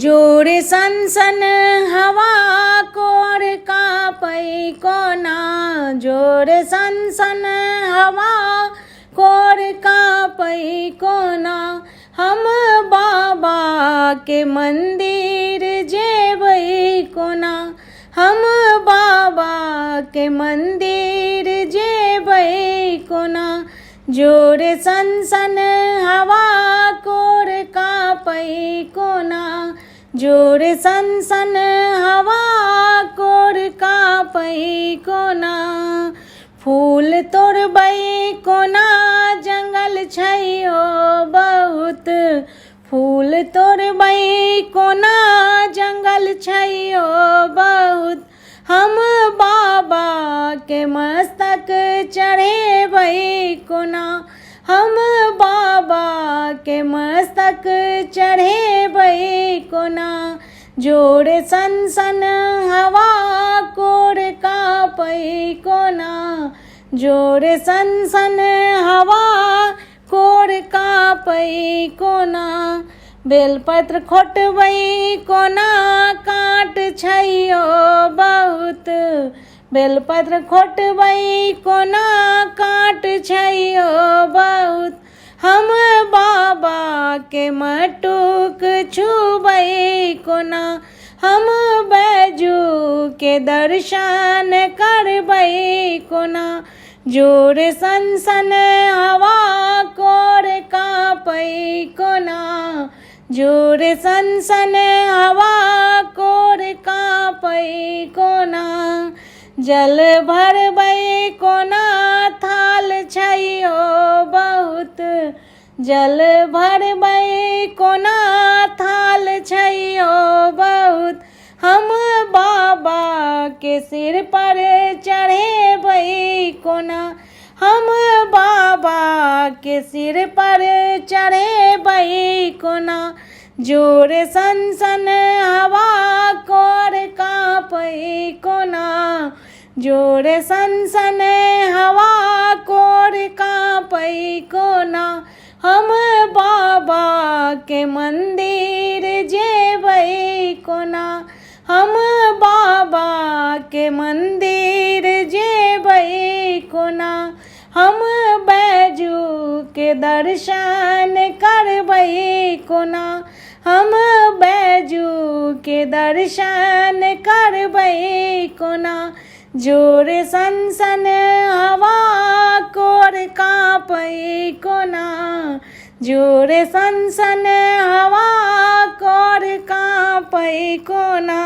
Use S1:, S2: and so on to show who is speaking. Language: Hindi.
S1: जोरे सनसन हवा कोर कापै कोना। जोरे सनसन हवा कोर कापै कोना। हम बाबा के मंदिर जेबै कोना। हम बाबा के मंदिर जेबै कोना। जोरे सनसन हवा कोर कापै कोना। जोरे सनसन हवा कोर कापै कोना। फूल तोड़बै कोना जंगल छैयो बहुत। फूल तोड़बै कोना जंगल छैयो बहुत। हम बाबा के मस्तक चढ़ेबै कोना। हम बाबा के मस्तक चढ़ेबै कोना। जोरे सनसन हवा कोर कापै कोना। जोरे सनसन हवा कोर कापै कोना। बेलपत्र खोटबै कोना काँट छैयो बहुत। बेलपत्र खोटबै कोना काँट छैयो बहुत। हम बाबा के मटुक छुबै कोना। हम बैजू के दर्शन करबै कोना। जोरे सनसन हवा कोर कापै कोना। जोरे सनसन हवा कोर कापै कोना। जल भरबै कोना थाल छैयो बहुत। जल भरबै कोना थाल छैयो बहुत। हम बाबा के सिर पर चढ़ेबै कोना। हम बाबा के सिर पर चढ़ेबै कोना। जोरे सनसन हवा कोर कापै कोना। जोरे सनसन हवा कोर कापै कोना। हम बाबा के मंदिर जेबै कोना। हम बाबा के मंदिर जेबै कोना। हम बैजू के दर्शन करबै कोना। हम बैजू के दर्शन करबै कोना। जोरे सनसन हवा कोर कापै कोना। जोरे सनसन हवा कोर कापै कोना।